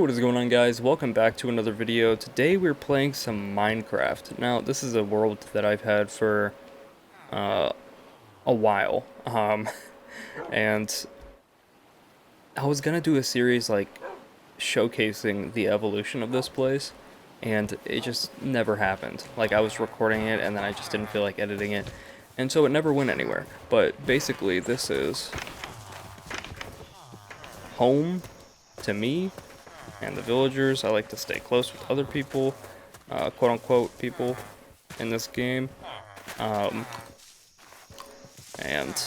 What is going on, guys? Welcome back to another video. Today we're playing some Minecraft. Now this is a world that I've had for a while, and I was gonna do a series like showcasing the evolution of this place, and it just never happened. Like, I was recording it and then I just didn't feel like editing it, and so it never went anywhere. But basically this is home to me and the villagers. I like to stay close with other people, quote-unquote people in this game, and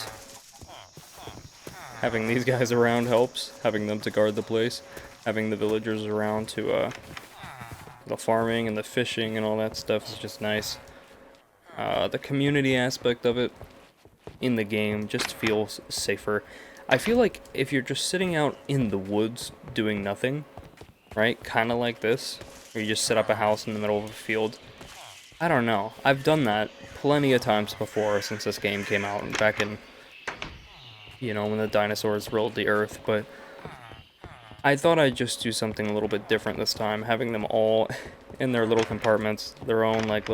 having these guys around helps, having them to guard the place, having the villagers around to, the farming and the fishing and all that stuff is just nice. The community aspect of it in the game just feels safer. I feel like if you're just sitting out in the woods doing nothing, right? Kind of like this, where you just set up a house in the middle of a field. I don't know. I've done that plenty of times before since this game came out, and back in, when the dinosaurs ruled the earth, but I thought I'd just do something a little bit different this time, having them all in their little compartments, their own, like,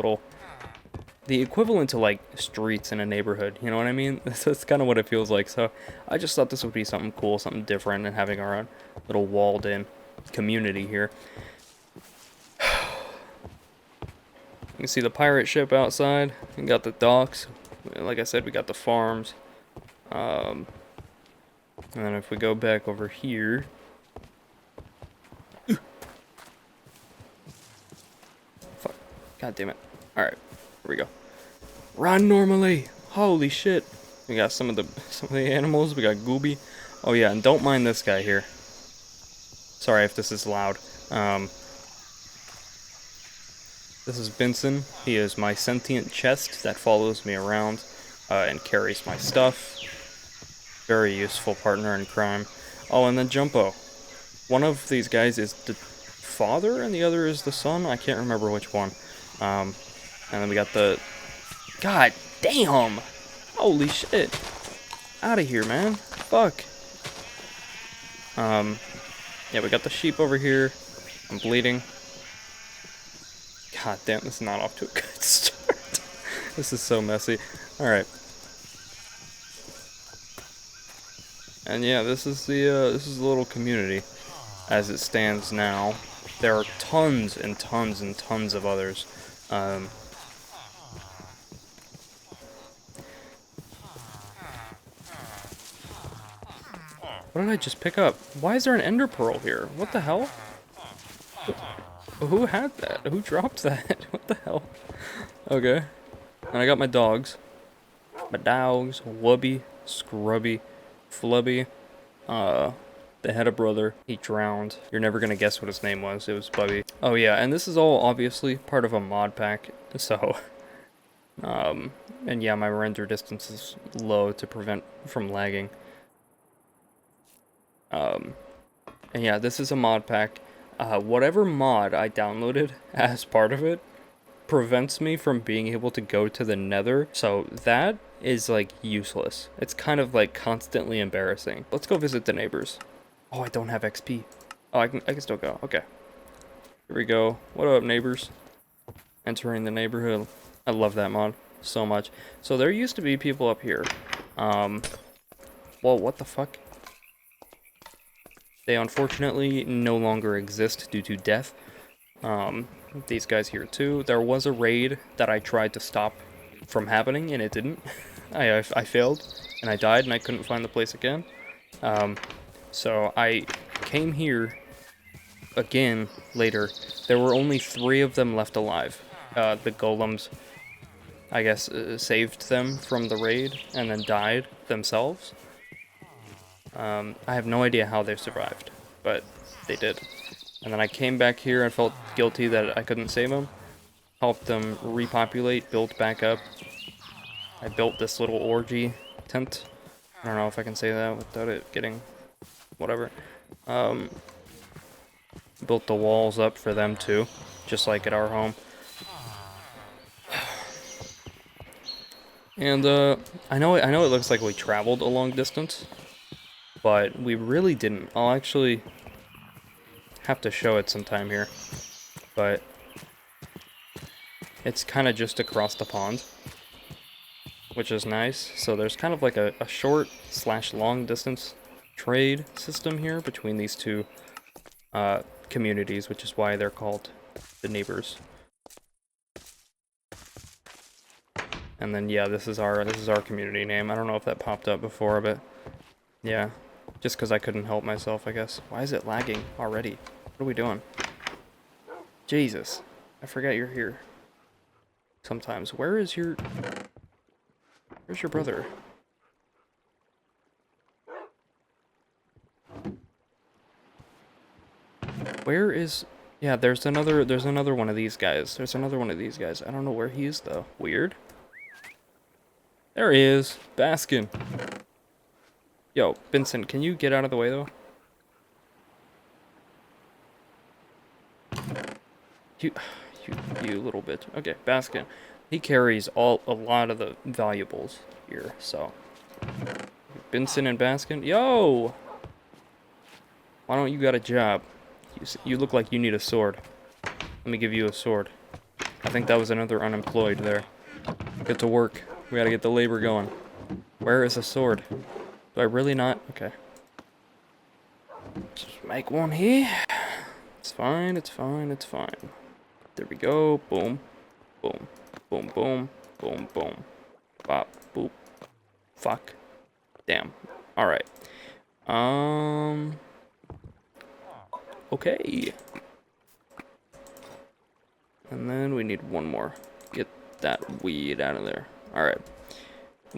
the equivalent to, like, streets in a neighborhood, you know what I mean? That's kind of what it feels like, so I just thought this would be something cool, something different, and having our own little walled-in community here. You can see the pirate ship outside. We got the docks. Like I said, we got the farms. And then if we go back over here, fuck, god damn it! All right, here we go. Run normally. Holy shit! We got some of the animals. We got Gooby. Oh yeah, and don't mind this guy here. Sorry if this is loud. This is Benson. He is my sentient chest that follows me around and carries my stuff. Very useful partner in crime. Oh, and then Jumpo. One of these guys is the father and the other is the son. I can't remember which one. And then we got the... God damn! Holy shit! Out of here, man. Fuck. Yeah, we got the sheep over here. I'm bleeding. God damn, this is not off to a good start. This is so messy. Alright. And yeah, this is the little community as it stands now. There are tons and tons and tons of others. What did I just pick up? Why is there an ender pearl here? What the hell? Who had that? Who dropped that? What the hell? Okay. And I got my dogs. My dogs. Wubby. Scrubby. Flubby. They had a brother. He drowned. You're never gonna guess what his name was. It was Bubby. Oh yeah, and this is all obviously part of a mod pack. So, and yeah, my render distance is low to prevent from lagging. And yeah, this is a mod pack. Whatever mod I downloaded as part of it prevents me from being able to go to the nether, so that is, like, useless. It's kind of, like, constantly embarrassing. Let's go visit the neighbors. Oh, I don't have XP. Oh, I can still go. Okay. Here we go. What up, neighbors? Entering the neighborhood. I love that mod so much. So there used to be people up here. Well, what the fuck? They unfortunately no longer exist due to death. These guys here too. There was a raid that I tried to stop from happening, and it didn't. I failed, and I died, and I couldn't find the place again. So I came here again later. There were only 3 of them left alive. The golems, I guess, saved them from the raid, and then died themselves. I have no idea how they survived, but they did. And then I came back here and felt guilty that I couldn't save them. Helped them repopulate, build back up. I built this little orgy tent. I don't know if I can say that without it getting... whatever. Built the walls up for them too, just like at our home. And I know it looks like we traveled a long distance, but we really didn't. I'll actually have to show it sometime here, but it's kind of just across the pond, which is nice. So there's kind of like a short / long distance trade system here between these two communities, which is why they're called the neighbors. And then yeah, this is our community name. I don't know if that popped up before, but yeah, just because I couldn't help myself, I guess. Why is it lagging already? What are we doing? Jesus, I forgot you're here. Sometimes. Where's your brother? Where is... Yeah, there's another one of these guys. There's another one of these guys. I don't know where he is, though. Weird. There he is. Baskin. Yo, Benson, can you get out of the way, though? You little bitch. Okay, Baskin. He carries a lot of the valuables here, so... Benson and Baskin? Yo! Why don't you got a job? You look like you need a sword. Let me give you a sword. I think that was another unemployed there. Get to work. We gotta get the labor going. Where is a sword? Do I really not? Okay. Just make one here. It's fine, it's fine, it's fine. There we go. Boom. Boom. Boom, boom. Boom, boom. Bop. Boop. Fuck. Damn. Alright. Okay. And then we need one more. Get that weed out of there. Alright.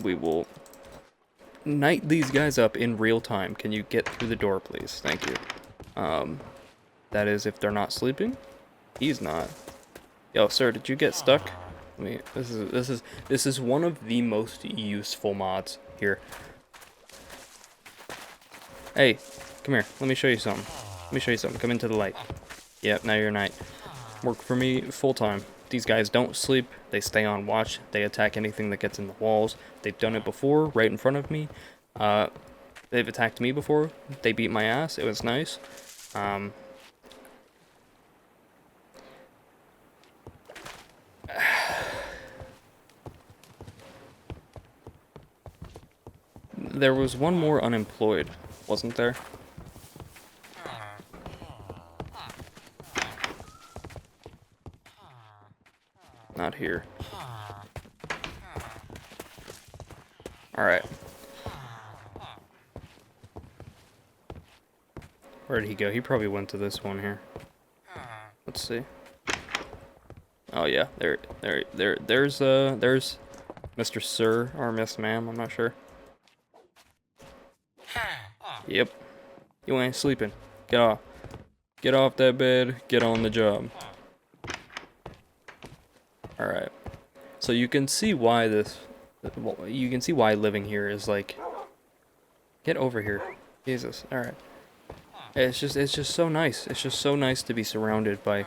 We will night these guys up in real time. Can you get through the door, please? Thank you. That is if they're not sleeping. He's not. Yo, sir, did you get stuck? I mean, this is one of the most useful mods here. Hey, come here. Let me show you something. Let me show you something. Come into the light. Yep, now you're night. Work for me full time. These guys don't sleep. They stay on watch. They attack anything that gets in the walls. They've done it before, right in front of me. They've attacked me before. They beat my ass. It was nice. There was one more unemployed, wasn't there? Not here. Alright. Where did he go? He probably went to this one here. Let's see. Oh yeah, there's Mr. Sir or Miss Ma'am, I'm not sure. Yep. You ain't sleeping. Get off. Get off that bed, get on the job. Alright. So you can see why you can see why living here is like... Get over here. Jesus. Alright. It's just so nice. It's just so nice to be surrounded by,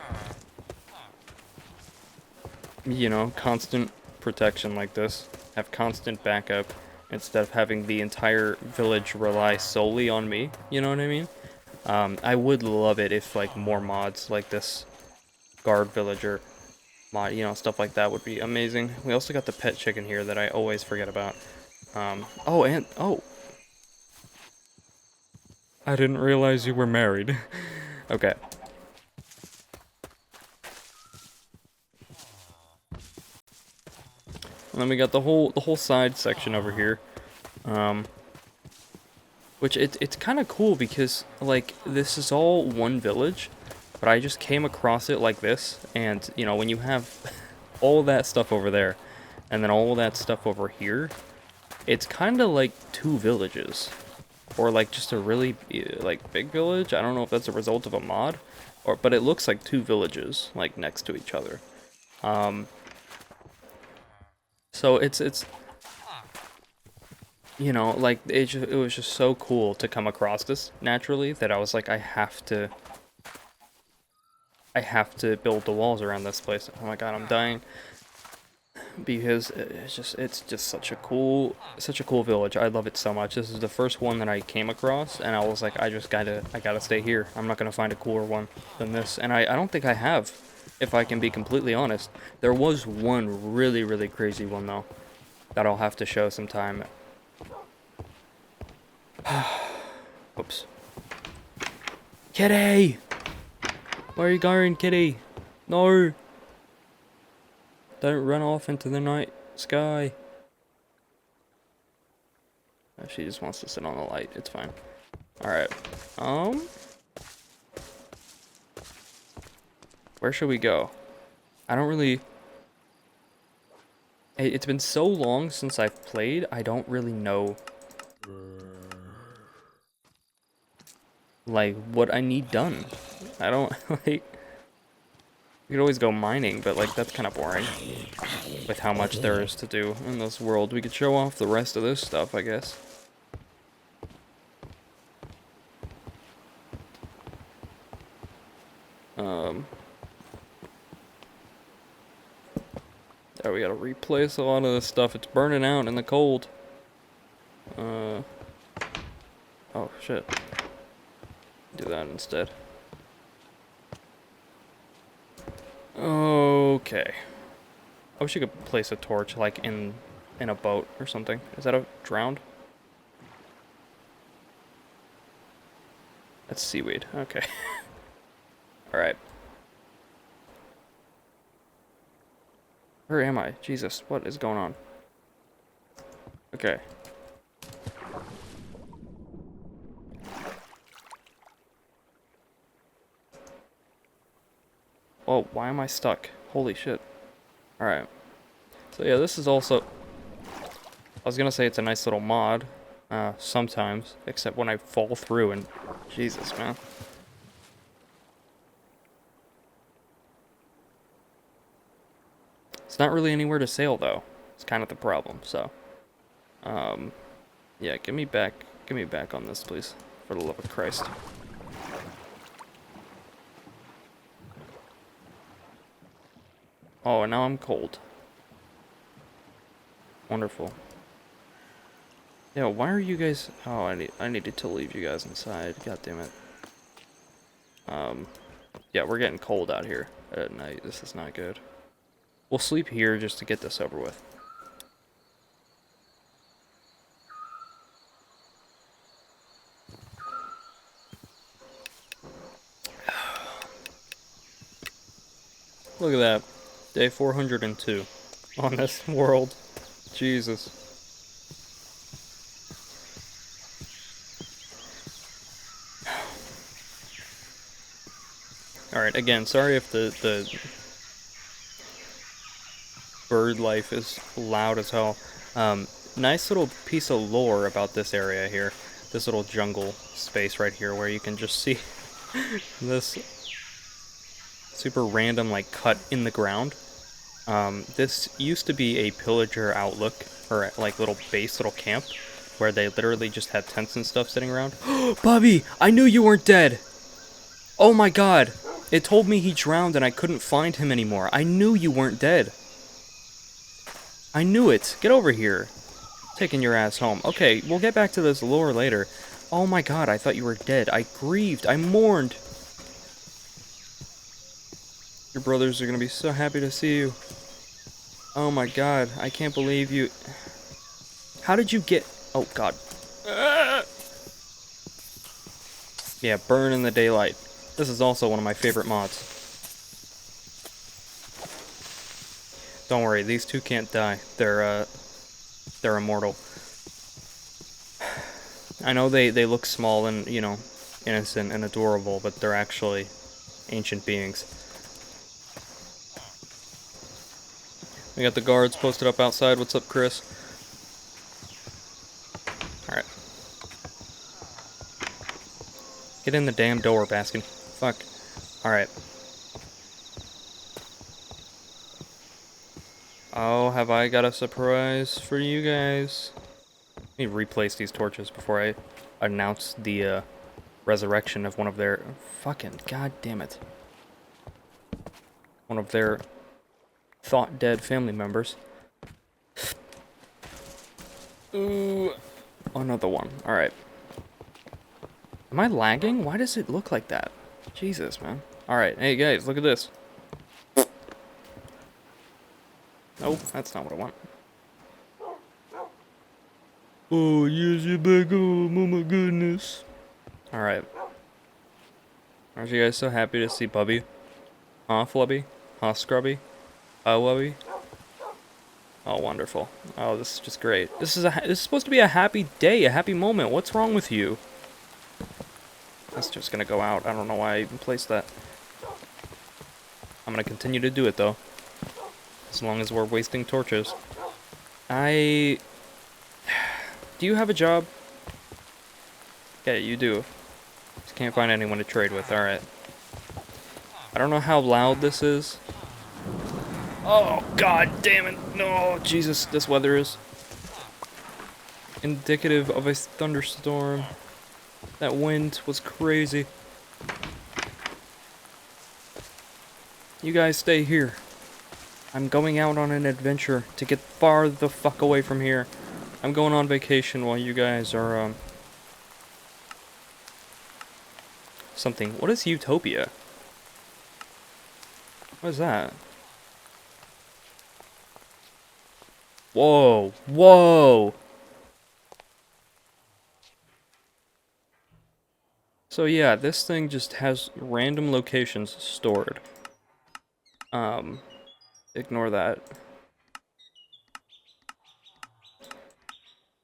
you know, constant protection like this. Have constant backup instead of having the entire village rely solely on me. You know what I mean? I would love it if like more mods like this guard villager mod, you know, stuff like that would be amazing. We also got the pet chicken here that I always forget about. Oh, I didn't realize you were married. Okay. And then we got the whole side section over here. Which it's kind of cool because like this is all one village, but I just came across it like this, and you know, when you have all that stuff over there and then all that stuff over here, it's kind of like two villages. Or like just a really like big village. I don't know if that's a result of a mod, but it looks like two villages like next to each other. So it's you know, like it was just so cool to come across this naturally that I was like, I have to build the walls around this place. Oh my god, I'm dying. because it's just such a cool village. I love it so much. This is the first one that I came across, and I was like, I gotta stay here. I'm not gonna find a cooler one than this, and I don't think I have, if I can be completely honest. There was one really crazy one though that I'll have to show sometime. Oops. Kitty! Where are you going, kitty? No! Don't run off into the night sky. Oh, she just wants to sit on the light. It's fine. Alright. Where should we go? I don't really... It's been so long since I've played, I don't really know... like, what I need done. I don't, like... We could always go mining, but, like, that's kind of boring. With how much there is to do in this world. We could show off the rest of this stuff, I guess. Oh, we gotta replace a lot of this stuff. It's burning out in the cold. Oh, shit. Do that instead. Okay. I wish you could place a torch, like, in a boat or something. Is that a drowned? That's seaweed. Okay. Alright. Where am I? Jesus, what is going on? Okay. Oh, why am I stuck? Holy shit. Alright. So yeah, this is also... I was gonna say it's a nice little mod. Sometimes. Except when I fall through and... Jesus, man. It's not really anywhere to sail, though. It's kind of the problem, so... yeah, give me back on this, please. For the love of Christ. Oh, and now I'm cold. Wonderful. Yeah, why are you guys... Oh, I needed to leave you guys inside. God damn it. Yeah, we're getting cold out here at night. This is not good. We'll sleep here just to get this over with. Look at that. Day 402 on this world. Jesus. Alright, again, sorry if the bird life is loud as hell. Nice little piece of lore about this area here. This little jungle space right here where you can just see this super random, like, cut in the ground. This used to be a pillager outlook, or, like, little base, little camp, where they literally just had tents and stuff sitting around. Bobby! I knew you weren't dead! Oh my god! It told me he drowned and I couldn't find him anymore. I knew you weren't dead. I knew it. Get over here. Taking your ass home. Okay, we'll get back to this lore later. Oh my god, I thought you were dead. I grieved. I mourned. Your brothers are gonna be so happy to see you. Oh my god, I can't believe you... How did you get... Oh god. Yeah, burn in the daylight. This is also one of my favorite mods. Don't worry, these two can't die. They're immortal. I know they look small and, you know, innocent and adorable, but they're actually ancient beings. We got the guards posted up outside. What's up, Chris? Alright. Get in the damn door, Baskin. Fuck. Alright. Oh, have I got a surprise for you guys? Let me replace these torches before I announce the resurrection of one of their... Fucking god damn it. One of their thought dead family members. Ooh, another one. Alright. Am I lagging? Why does it look like that? Jesus, man. Alright, hey guys, look at this. Nope, that's not what I want. Oh, yes, you're back home. Oh my goodness. Alright. Aren't you guys so happy to see Bubby? Huh, Flubby? Huh, Scrubby? Wubby? Oh, wonderful. Oh, this is just great. This is supposed to be a happy day, a happy moment. What's wrong with you? That's just gonna go out. I don't know why I even placed that. I'm gonna continue to do it, though. As long as we're wasting torches. Do you have a job? Yeah, you do. Just can't find anyone to trade with. Alright. I don't know how loud this is. Oh, god damn it. No, Jesus, this weather is indicative of a thunderstorm. That wind was crazy. You guys stay here. I'm going out on an adventure to get far the fuck away from here. I'm going on vacation while you guys are, something. What is Utopia? What is that? Whoa. Whoa! So yeah, this thing just has random locations stored. Ignore that.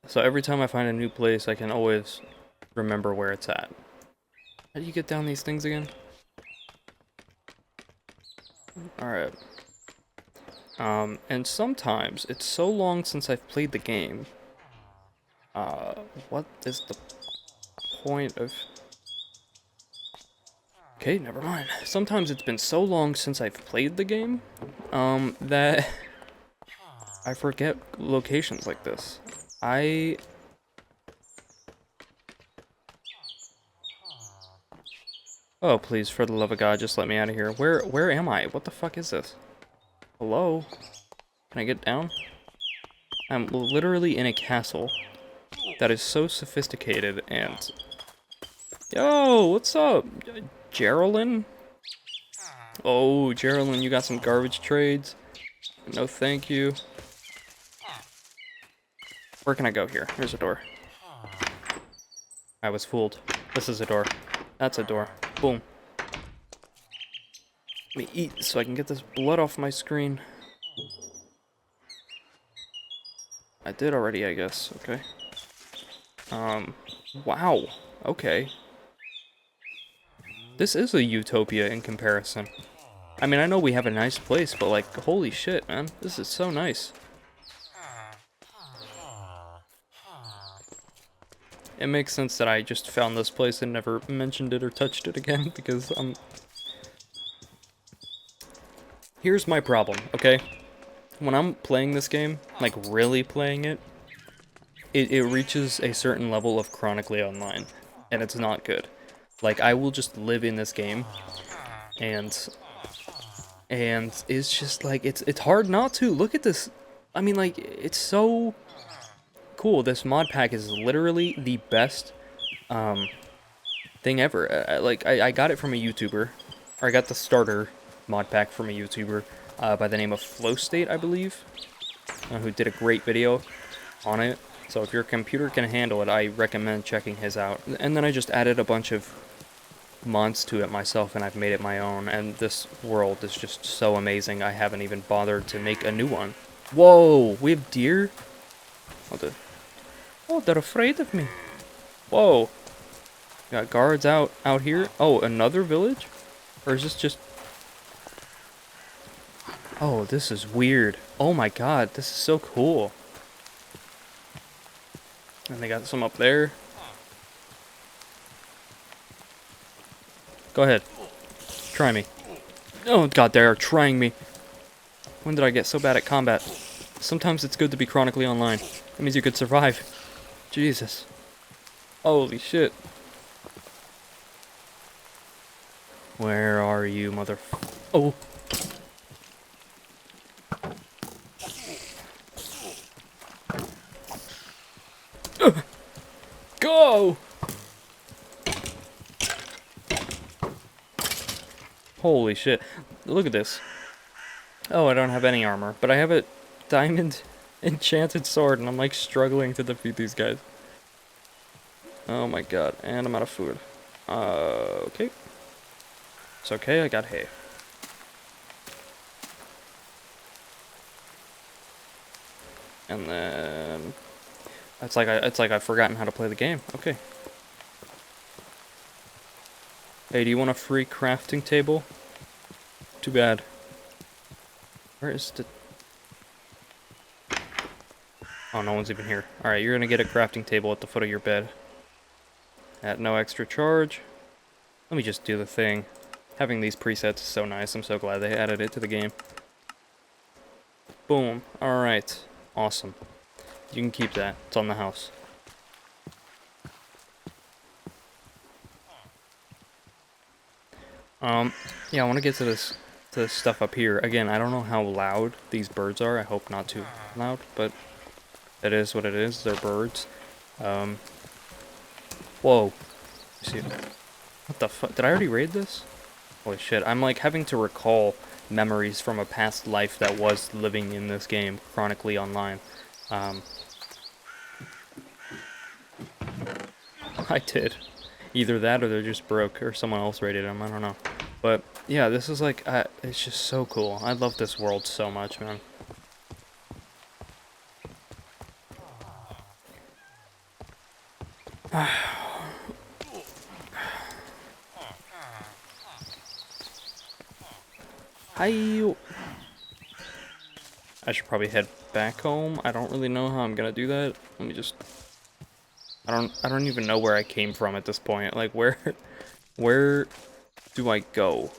So every time I find a new place, I can always remember where it's at. How do you get down these things again? Alright. And sometimes, it's so long since I've played the game. What is the point of... Okay, never mind. Sometimes it's been so long since I've played the game, that I forget locations like this. Oh, please, for the love of God, just let me out of here. Where am I? What the fuck is this? Hello? Can I get down? I'm literally in a castle that is so sophisticated and... Yo, what's up? Geraldine? Oh, Geraldine, you got some garbage trades? No, thank you. Where can I go here? There's a door. I was fooled. This is a door. That's a door. Boom. Let me eat so I can get this blood off my screen. I did already, I guess. Okay. Wow. Okay. This is a utopia in comparison. I mean, I know we have a nice place, but like, holy shit, man. This is so nice. It makes sense that I just found this place and never mentioned it or touched it again, because Here's my problem, okay? When I'm playing this game, like really playing it, it reaches a certain level of chronically online, and it's not good. Like, I will just live in this game, and it's just like, it's hard not to. Look at this. I mean, like, it's so cool. This mod pack is literally the best thing ever. I got it from a YouTuber, or I got the starter mod pack from a YouTuber by the name of Flow State, I believe, who did a great video on it. So if your computer can handle it, I recommend checking his out. And then I just added a bunch of mods to it myself, and I've made it my own. And this world is just so amazing, I haven't even bothered to make a new one. Whoa, we have deer? Oh, they're afraid of me. Whoa. Got guards out here. Oh, another village? Or is this just... Oh, this is weird. Oh my god, this is so cool. And they got some up there. Go ahead. Try me. Oh god, they are trying me. When did I get so bad at combat? Sometimes it's good to be chronically online. That means you could survive. Jesus. Holy shit. Where are you, mother... Oh. Holy shit. Look at this. Oh, I don't have any armor, but I have a diamond enchanted sword, and I'm like struggling to defeat these guys. Oh my god, and I'm out of food. Okay. It's okay, I got hay. And then it's like I've forgotten how to play the game. Okay. Hey, do you want a free crafting table? Too bad. Where is the... Oh, no one's even here. Alright, you're gonna get a crafting table at the foot of your bed. At no extra charge. Let me just do the thing. Having these presets is so nice. I'm so glad they added it to the game. Boom. Alright. Awesome. You can keep that. It's on the house. Yeah, I want to get to this stuff up here. Again, I don't know how loud these birds are. I hope not too loud, but it is what it is. They're birds. Whoa. See, what the fuck? Did I already raid this? Holy shit. I'm like having to recall memories from a past life that was living in this game, chronically online. I did. Either that or they're just broke or someone else raided them. I don't know. But yeah, this is like, it's just so cool. I love this world so much, man. Hi. I should probably head back home. I don't really know how I'm gonna do that. Let me just... I don't even know where I came from at this point. Like, where do I go?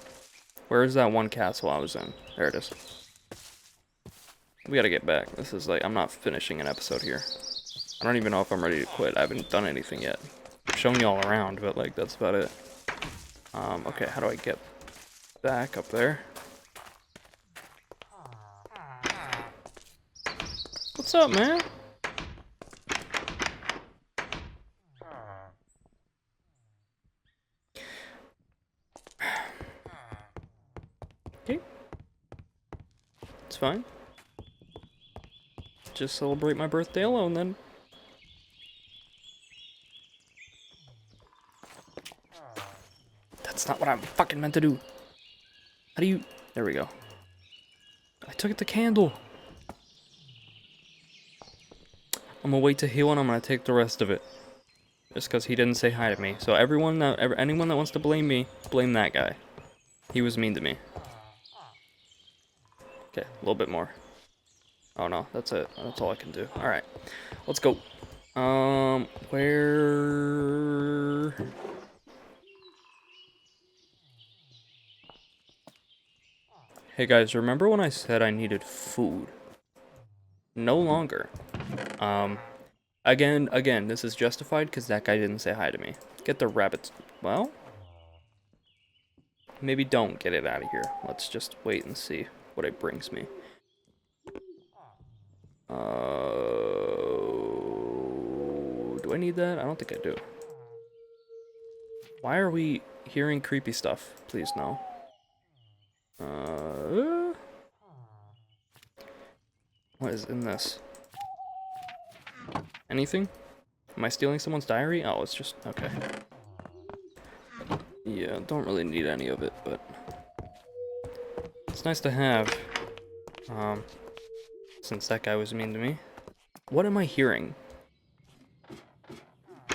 Where is that one castle I was in? There it is. We gotta get back. This is like, I'm not finishing an episode here. I don't even know if I'm ready to quit. I haven't done anything yet. I've shown you all around, but like, that's about it. Okay, how do I get back up there? What's up, man? Okay. It's fine. Just celebrate my birthday alone, then. That's not what I'm fucking meant to do. How do you... There we go. I took the candle. I'm gonna wait to heal and I'm gonna take the rest of it. Just because he didn't say hi to me. So anyone that wants to blame me, blame that guy. He was mean to me. Okay, a little bit more. Oh no, that's it. That's all I can do. Alright, let's go. Where... Hey guys, remember when I said I needed food? No longer. Again, this is justified because that guy didn't say hi to me. Get the rabbits. Well, maybe don't get it out of here. Let's just wait and see what it brings me. Do I need that? I don't think I do. Why are we hearing creepy stuff? Please, no. What is in this? Anything? Am I stealing someone's diary? Oh, it's just... okay. Yeah, don't really need any of it, but... it's nice to have. Since that guy was mean to me. What am I hearing?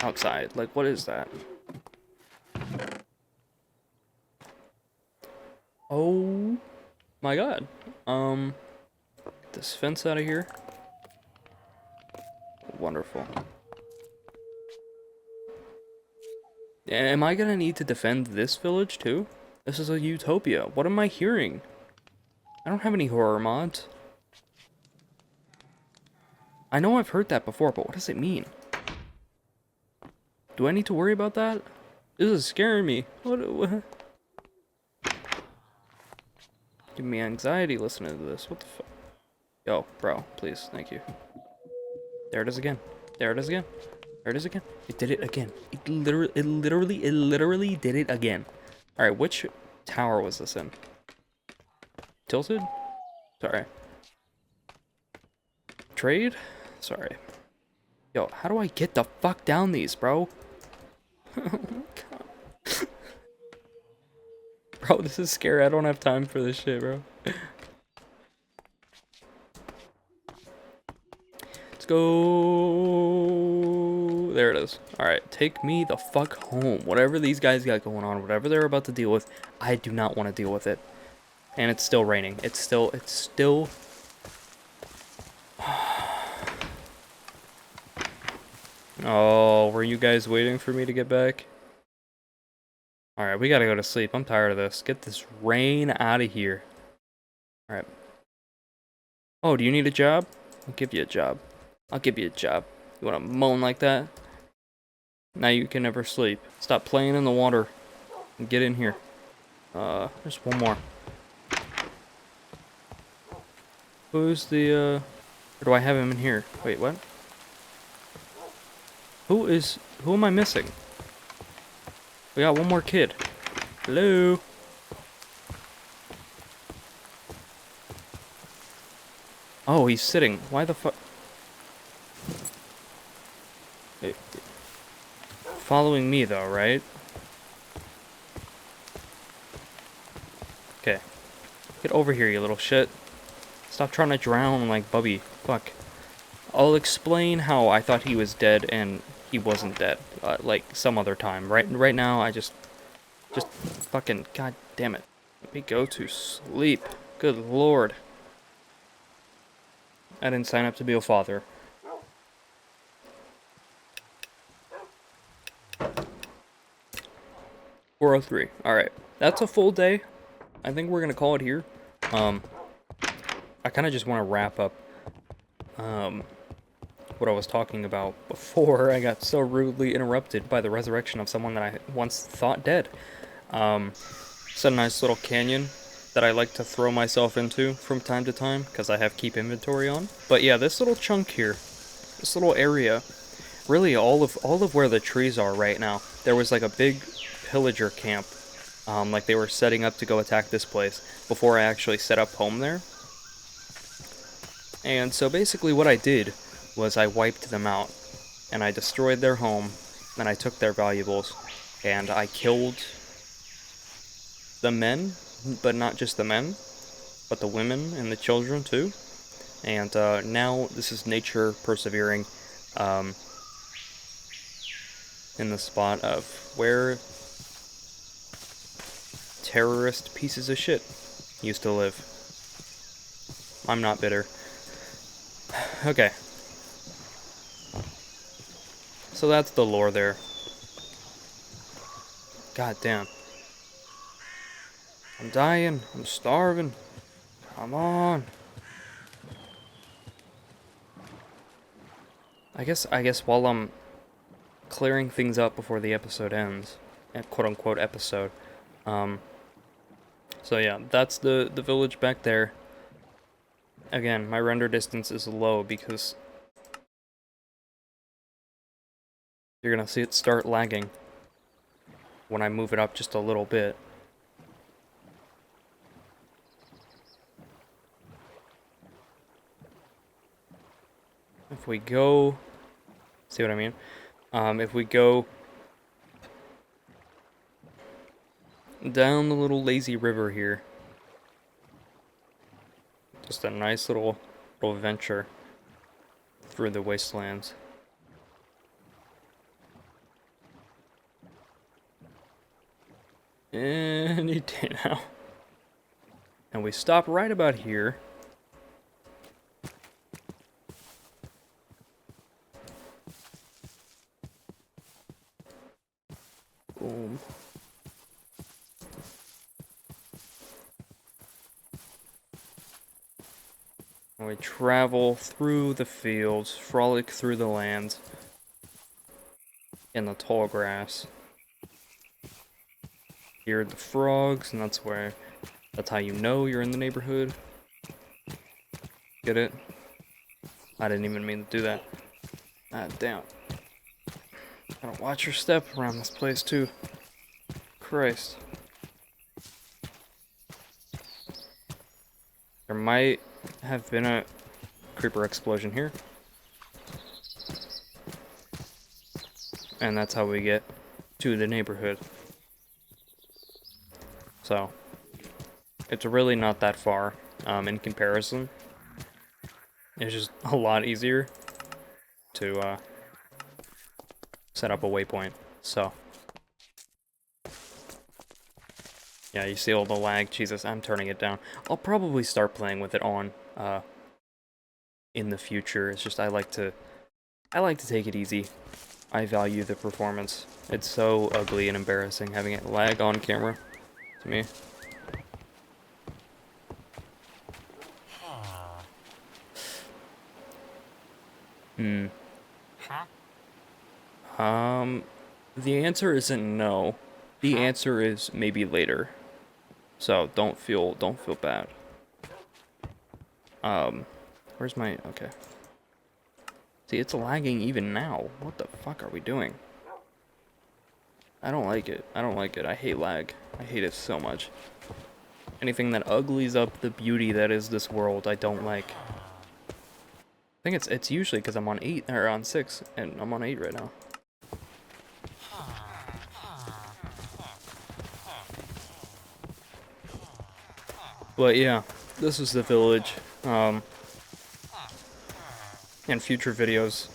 Outside. Like, what is that? Oh my god. Get this fence out of here. Wonderful. Am I gonna need to defend this village too? This is a utopia. What am I hearing? I don't have any horror mods. I know I've heard that before, but what does it mean? Do I need to worry about that? This is scaring me. What? Give me anxiety listening to this. What the fuck? Yo, bro, please, thank you. There it is again. There it is again. There it is again. It did it again. It literally did it again. All right, which tower was this in? Tilted? Sorry. Trade? Sorry. Yo, how do I get the fuck down these, bro? Oh my god. Bro, this is scary. I don't have time for this shit, bro. Let's go. There it is. Alright, take me the fuck home. Whatever these guys got going on, whatever they're about to deal with, I do not want to deal with it. And it's still raining. It's still... Oh, were you guys waiting for me to get back? Alright, we gotta go to sleep. I'm tired of this. Get this rain out of here. Alright. Oh, do you need a job? I'll give you a job. I'll give you a job. You wanna moan like that? Now you can never sleep. Stop playing in the water. And get in here. There's one more. Who's the, or do I have him in here? Wait, what? Who am I missing? We got one more kid. Hello? Oh, he's sitting. Why the fuck? Following me, though, right? Okay. Get over here, you little shit. Stop trying to drown like Bubby. Fuck. I'll explain how I thought he was dead and he wasn't dead. Like, some other time. Right now, I just fucking... God damn it. Let me go to sleep. Good lord. I didn't sign up to be a father. $4:03. Alright. That's a full day. I think we're gonna call it here. I kind of just want to wrap up what I was talking about before I got so rudely interrupted by the resurrection of someone that I once thought dead. It's a nice little canyon that I like to throw myself into from time to time because I have keep inventory on. But yeah, this little chunk here, this little area, really all of where the trees are right now. There was like a big pillager camp, like they were setting up to go attack this place before I actually set up home there. And so basically what I did was I wiped them out, and I destroyed their home, and I took their valuables, and I killed the men, but not just the men, but the women and the children too. And now this is nature persevering in the spot of where terrorist pieces of shit used to live. I'm not bitter. Okay. So that's the lore there. God damn. I'm dying. I'm starving. Come on. I guess while I'm clearing things up before the episode ends, quote unquote episode, so yeah, that's the village back there. Again, my render distance is low because you're gonna see it start lagging when I move it up just a little bit. If we go, see what I mean? If we go down the little lazy river here, just a nice little adventure through the wastelands. Any day now. And we stop right about here. Boom. And we travel through the fields, frolic through the land, in the tall grass. Hear the frogs, and that's how you know you're in the neighborhood. Get it? I didn't even mean to do that. Ah, damn. Gotta watch your step around this place, too. Christ. There might have been a creeper explosion here. And that's how we get to the neighborhood. So, it's really not that far in comparison. It's just a lot easier to set up a waypoint. So, yeah, you see all the lag. Jesus, I'm turning it down. I'll probably start playing with it on in the future. It's just I like to take it easy. I value the performance. It's so ugly and embarrassing having it lag on camera to me. The answer isn't no. The answer is maybe later. So don't feel bad. Where's my okay. See, it's lagging even now. What the fuck are we doing? I don't like it. I don't like it. I hate lag. I hate it so much. Anything that uglies up the beauty that is this world, I don't like. I think it's usually because I'm on 8 or on 6 and I'm on 8 right now. But yeah, this is the village. In future videos,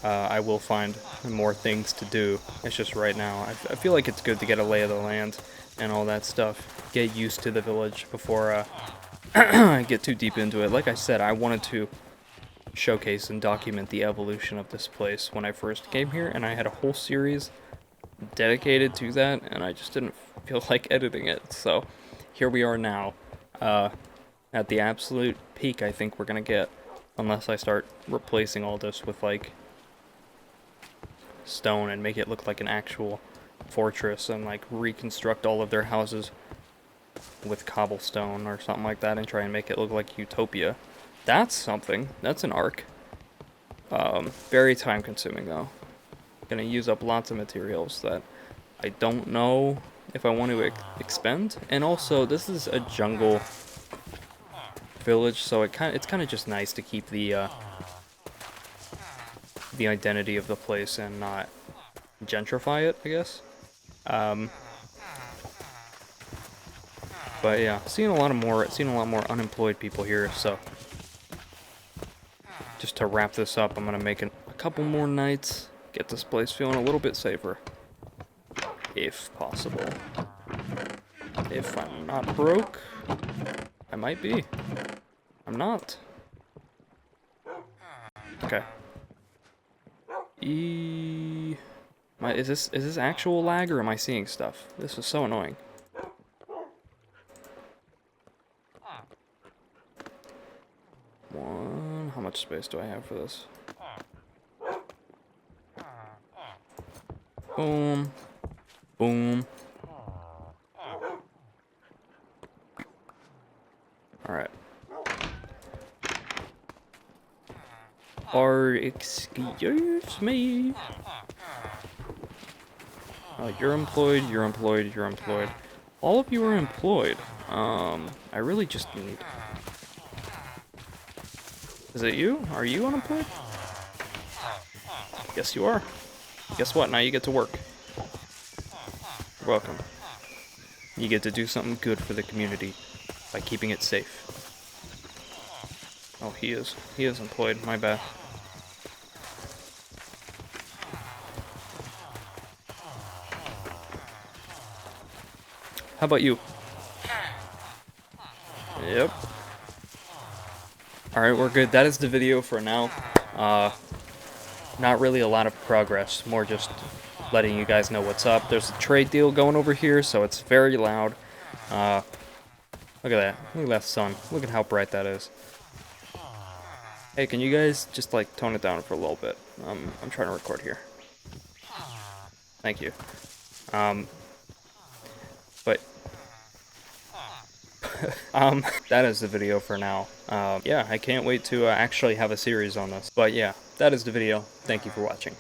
I will find more things to do. It's just right now, I feel like it's good to get a lay of the land and all that stuff. Get used to the village before I get too deep into it. Like I said, I wanted to showcase and document the evolution of this place when I first came here, and I had a whole series dedicated to that, and I just didn't feel like editing it. So here we are now, at the absolute peak I think we're gonna get, unless I start replacing all this with like stone and make it look like an actual fortress and like reconstruct all of their houses with cobblestone or something like that and try and make it look like utopia. That's something. That's an arc. Very time consuming though. Gonna use up lots of materials that I don't know if I want to expend. And also, this is a jungle village, so it's kind of just nice to keep the identity of the place and not gentrify it, I guess. But yeah, seeing a lot more unemployed people here. So just to wrap this up, I'm gonna make a couple more nights, get this place feeling a little bit safer, if possible. If I'm not broke, I might be. I'm not. Okay. Is this actual lag or am I seeing stuff? This is so annoying. How much space do I have for this? Boom. Boom. Alright. Excuse me. You're employed, you're employed, you're employed. All of you are employed. I really just need... Is it you? Are you unemployed? Yes, you are. Guess what? Now you get to work. You're welcome. You get to do something good for the community by keeping it safe. Oh, he is. He is employed. My bad. How about you? Yep. Alright, we're good. That is the video for now. Not really a lot of progress, more just letting you guys know what's up. There's a trade deal going over here, so it's very loud. Look at that. Look at that sun. Look at how bright that is. Hey, can you guys just, like, tone it down for a little bit? I'm trying to record here. Thank you. But... that is the video for now. Yeah, I can't wait to actually have a series on this. But yeah, that is the video. Thank you for watching.